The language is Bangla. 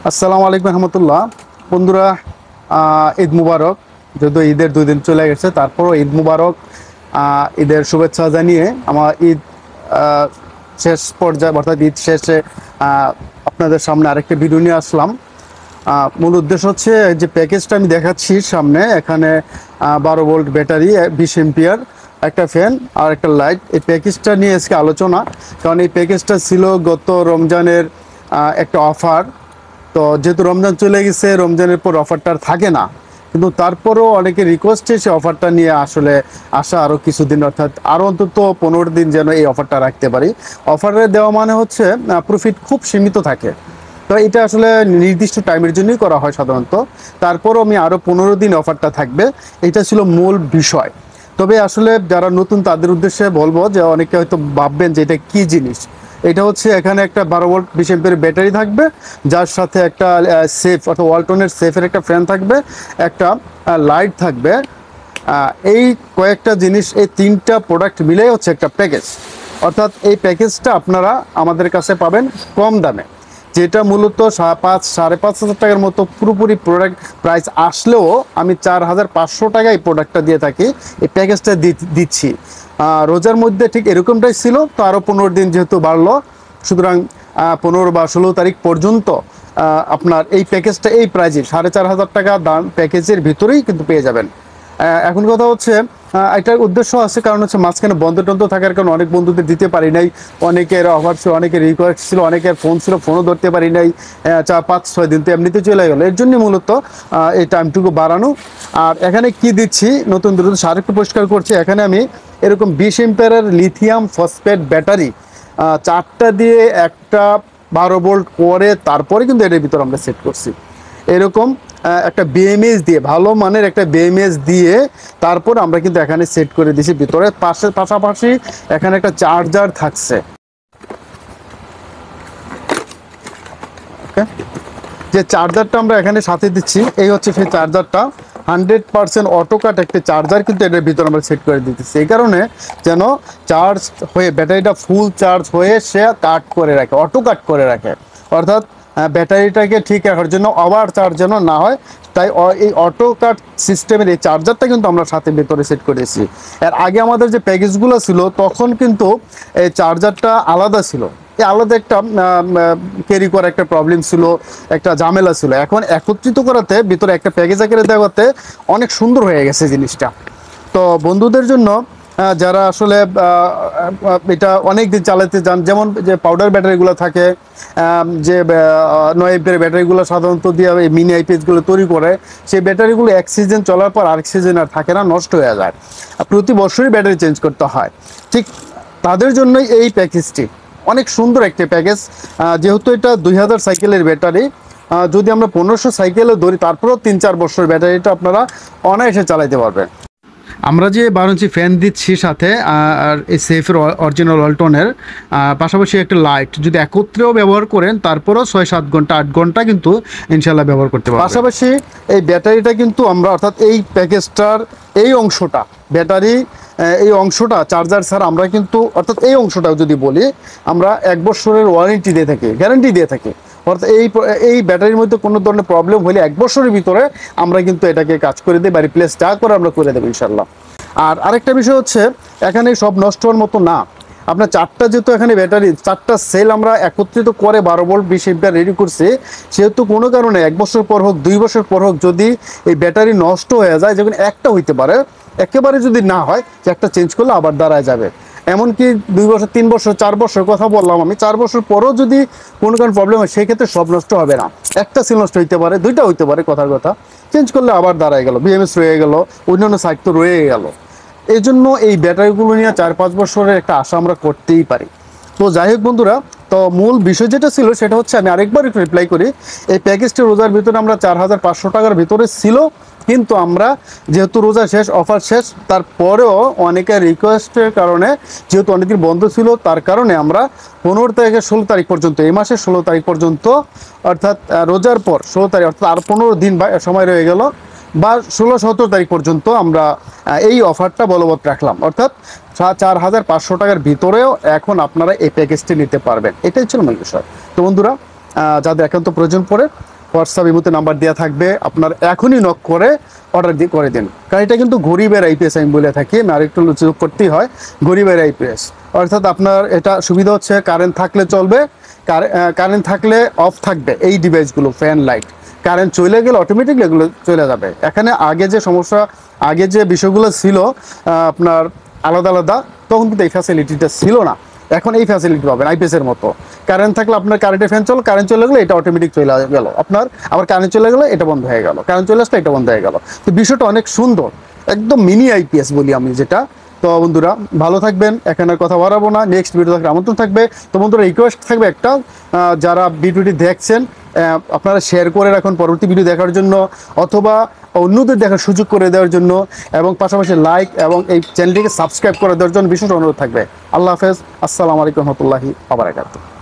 আসসালামু আলাইকুম রহমতুল্লাহ। বন্ধুরা, ঈদ মুবারক। যদিও ঈদের 2 দিন চলে গেছে, তারপরও ঈদ মুবারক, ঈদের শুভেচ্ছা জানিয়ে আমার ঈদ শেষ পর্যায়ে অর্থাৎ ঈদ শেষে আপনাদের সামনে আরেকটা ভিডিও নিয়ে আসলাম। মূল উদ্দেশ্য হচ্ছে যে প্যাকেজটা আমি দেখাচ্ছি সামনে, এখানে 12 ভোল্ট ব্যাটারি, 20 এম্পিয়ার, একটা ফ্যান আর একটা লাইট। এই প্যাকেজটা নিয়ে আজকে আলোচনা, কারণ এই প্যাকেজটা ছিল গত রমজানের একটা অফার। তো যেহেতু রমজান চলে গেছে, রমজানের পর অফারটা আর থাকে না, কিন্তু তারপরও অনেকে রিকোয়েস্টে সে অফারটা নিয়ে আসলে আসা আরও কিছুদিন, অর্থাৎ আরও অন্তত 15 দিন যেন এই অফারটা রাখতে পারি। অফারে দেওয়া মানে হচ্ছে প্রফিট খুব সীমিত থাকে, তো এটা আসলে নির্দিষ্ট টাইমের জন্যই করা হয় সাধারণত। তারপরও আমি আরও 15 দিন অফারটা থাকবে, এটা ছিল মূল বিষয়। তবে আসলে যারা নতুন তাদের উদ্দেশ্যে বলবো যে অনেকে হয়তো ভাববেন যে এটা কী জিনিস। এটা হচ্ছে এখানে একটা 12 ভোল্ট 20 এম্পিয়ার ব্যাটারি থাকবে, যার সাথে একটা সেফ অর্থাৎ ওয়ালটনের সেফের একটা ফ্যান থাকবে, একটা লাইট থাকবে। এই কয়েকটা জিনিস, এই 3টা প্রোডাক্ট মিলেই হচ্ছে একটা প্যাকেজ। অর্থাৎ এই প্যাকেজটা আপনারা আমাদের কাছে পাবেন কম দামে, যেটা মূলত 5,000-5,500 টাকার মতো পুরোপুরি প্রোডাক্ট প্রাইস আসলেও আমি 4,500 টাকায় এই প্রোডাক্টটা দিয়ে থাকি, এই প্যাকেজটা দিচ্ছি। রোজার মধ্যে ঠিক এরকমটাই ছিল, তো আরও 15 দিন যেহেতু বাড়লো, সুতরাং 15 বা 16 তারিখ পর্যন্ত আপনার এই প্যাকেজটা এই প্রাইজে 4,500 টাকা দাম প্যাকেজের ভিতরেই কিন্তু পেয়ে যাবেন। এখন কথা হচ্ছে এটার উদ্দেশ্য আছে, কারণ হচ্ছে মাঝখানে বন্ধ টন্ধ থাকার কারণে অনেক বন্ধুদের দিতে পারি নাই, অনেকের অফার ছিল, অনেকের রিকোয়েস্ট ছিল, অনেকের ফোন ছিল, ফোনও ধরতে পারি নাই। 4-5-6 দিন তো এমনিতে চলে গেলো, এর জন্য মূলত এই টাইমটুকু বাড়ানো। আর এখানে কি দিচ্ছি, নতুন দ্রুত আরেকটু পরিষ্কার করছি, এখানে আমি এরকম 20 এম্পিয়ারের লিথিয়াম ফসফেট ব্যাটারি 4টা দিয়ে একটা 12 ভোল্ট করে তারপরে কিন্তু এটার ভিতর আমরা সেট করছি। এরকম একটা বিএমএস দিয়ে, ভালো মানের একটা বিএমএস দিয়ে তারপর আমরা কিন্তু এখানে সেট করে দিয়েছি ভিতরে। পাশাপাশি এখানে একটা চার্জার থাকছে। ওকে, যে চার্জারটা আমরা এখানে সাথে দিচ্ছি, এই হচ্ছে সেই চার্জারটা। 100% অটো কাট একটা চার্জার কিন্তু এটার ভিতরে আমরা সেট করে দিতেছি, এই কারণে যেন চার্জ হয়ে ব্যাটারিটা ফুল চার্জ হয়ে সে কাট করে রাখে, অটো কাট করে রাখে। অর্থাৎ ব্যাটারিটাকে ঠিক রাখার জন্য ওভার চার্জ যেন না হয়, তাই এই অটো কাট সিস্টেমের এই চার্জারটা কিন্তু আমরা সাথে ভেতরে সেট করেছি। এর আগে আমাদের যে প্যাকেজগুলো ছিল তখন কিন্তু এই চার্জারটা আলাদা ছিল, এই আলাদা একটা ক্যারি করা একটা প্রবলেম ছিল, একটা ঝামেলা ছিল। এখন একত্রিত করাতে ভিতরে একটা প্যাকেজ আকারে দেওয়াতে অনেক সুন্দর হয়ে গেছে জিনিসটা। তো বন্ধুদের জন্য যারা আসলে এটা অনেক দিন চালাতে চান, যেমন যে পাউডার ব্যাটারিগুলো থাকে, যে 9 এম্পিয়ারের ব্যাটারিগুলো সাধারণত দিয়ে এই মিনি আইপিএসগুলো তৈরি করে, সেই ব্যাটারিগুলো এক সিজন চলার পর আরেক সিজন আর থাকে না, নষ্ট হয়ে যায়, প্রতি বছরই ব্যাটারি চেঞ্জ করতে হয়। ঠিক তাদের জন্যই এই প্যাকেজটি অনেক সুন্দর একটি প্যাকেজ। যেহেতু এটা 2000 সাইকেলের ব্যাটারি, যদি আমরা 1500 সাইকেলে ধরি তারপরেও 3-4 বছর ব্যাটারিটা আপনারা অনায়াসে চালাতে পারবেন। আমরা যে 12 ইঞ্চি ফ্যান দিচ্ছি সাথে, আর এই সেফের অরিজিনাল ওয়ালটনের, পাশাপাশি একটা লাইট যদি একত্রেও ব্যবহার করেন তারপরেও 6-7 ঘন্টা 8 ঘন্টা কিন্তু ইনশাল্লাহ ব্যবহার করতে পারবেন। পাশাপাশি এই ব্যাটারিটা কিন্তু আমরা, অর্থাৎ এই প্যাকেজটার এই অংশটা ব্যাটারি, এই অংশটা চার্জার ছাড়া আমরা কিন্তু, অর্থাৎ এই অংশটাও যদি বলি, আমরা 1 বছরের ওয়ারেন্টি দিয়ে থাকি, গ্যারান্টি দিয়ে থাকি। অর্থাৎ এই ব্যাটারির মধ্যে কোনো ধরনের প্রবলেম হলে 1 বছরের ভিতরে আমরা কিন্তু এটাকে কাজ করে দিই বা রিপ্লেস যা করে আমরা করে দেবো ইনশাল্লাহ। আর আরেকটা বিষয় হচ্ছে, এখানে সব নষ্ট হওয়ার মতো না। আপনার 4টা যেহেতু এখানে ব্যাটারি, 4টা সেল আমরা একত্রিত করে 12 ভোল্ট 20 এম্পিয়ার রেডি করছি, সেহেতু কোনো কারণে 1 বছর পর হোক 2 বছর পর হোক যদি এই ব্যাটারি নষ্ট হয়ে যায়, যেমন একটা হইতে পারে, একেবারে যদি না হয় যে একটা চেঞ্জ করলে আবার দাঁড়ায় যাবে। এমনকি 2 বছর 3 বছর 4 বছর কথা বললাম আমি, 4 বছর পরেও যদি কোনো কারণ প্রবলেম হয়, সেক্ষেত্রে সব নষ্ট হবে না, একটা সেল নষ্ট হইতে পারে, 2টা হইতে পারে, কথার কথা চেঞ্জ করলে আবার দাঁড়ায় গেল, বিএমএস রয়ে গেল, অন্যান্য সাইট তো রয়ে গেল। এই জন্য এই ব্যাটারিগুলো নিয়ে 4-5 বছরের একটা আশা আমরা করতেই পারি। তো যাই হোক বন্ধুরা, তো মূল বিষয় যেটা ছিল সেটা হচ্ছে, আমি আরেকবার একটু রিপ্লাই করি, এই প্যাকেজটি রোজার ভিতরে আমরা 4,500 টাকার ভিতরে ছিল, কিন্তু আমরা যেহেতু রোজা শেষ, অফার শেষ, তারপরেও অনেকের রিকোয়েস্টের কারণে, যেহেতু অনেকদিন বন্ধ ছিল, তার কারণে আমরা 15 থেকে 16 তারিখ পর্যন্ত, এই মাসের 16 তারিখ পর্যন্ত, অর্থাৎ রোজার পর 16 তারিখ, অর্থাৎ আর 15 দিন সময় রয়ে গেল, বা 16-17 তারিখ পর্যন্ত আমরা এই অফারটা বলবৎ রাখলাম। অর্থাৎ 4,500 টাকার ভিতরেও এখন আপনারা এই প্যাকেজটি নিতে পারবেন, এটাই ছিল মূল বিষয়। তো বন্ধুরা, যাদের একান্ত প্রয়োজন পড়ে হোয়াটসঅ্যাপ ইমোতে নাম্বার দেওয়া থাকবে, আপনার এখনই নক করে অর্ডার দিয়ে করে দিন। কারণ এটা কিন্তু গরিবের আইপিএস আমি বলে থাকি, আমি আরেকটু যোগ করতেই হয়, গরিবের আইপিএস। অর্থাৎ আপনার এটা সুবিধা হচ্ছে কারেন্ট থাকলে চলবে, কারেন্ট থাকলে অফ থাকবে এই ডিভাইসগুলো, ফ্যান লাইট। কারেন্ট চলে গেলে অটোমেটিকলি এগুলো চলে যাবে। এখানে আগে যে সমস্যা, আগে যে বিষয়গুলো ছিল আপনার আলাদা আলাদা, তখন কিন্তু এই ফ্যাসিলিটিটা ছিল না। এখন এই ফ্যাসিলিটি পাবেন আইপিএসের মতো। কারেন্ট থাকলে আপনার কারেন্টের ফ্যান চলো, কারেন্ট চলে গেলে এটা অটোমেটিক চলে গেল আপনার, আবার কারেন্ট চলে গেলে এটা বন্ধ হয়ে গেল, কারেন্ট চলে আসলে এটা বন্ধ হয়ে গেল। তো বিষয়টা অনেক সুন্দর, একদম মিনি আইপিএস বলি আমি যেটা। তো বন্ধুরা ভালো থাকবেন, এখানে আর কথা বাড়াবো না, নেক্সট ভিডিও থাকলে আমন্ত্রণ থাকবে। তো বন্ধুরা রিকোয়েস্ট থাকবে একটা, যারা ভিডিওটি দেখছেন আপনারা শেয়ার করে রাখুন পরবর্তী ভিডিও দেখার জন্য, অথবা অন্যদের দেখার সুযোগ করে দেওয়ার জন্য, এবং পাশাপাশি লাইক এবং এই চ্যানেলটিকে সাবস্ক্রাইব করে দেওয়ার জন্য বিশেষ অনুরোধ থাকবে। আল্লাহ হাফেজ, আসসালামু আলাইকুম রহমতুল্লাহি ওয়া বারাকাতুহু।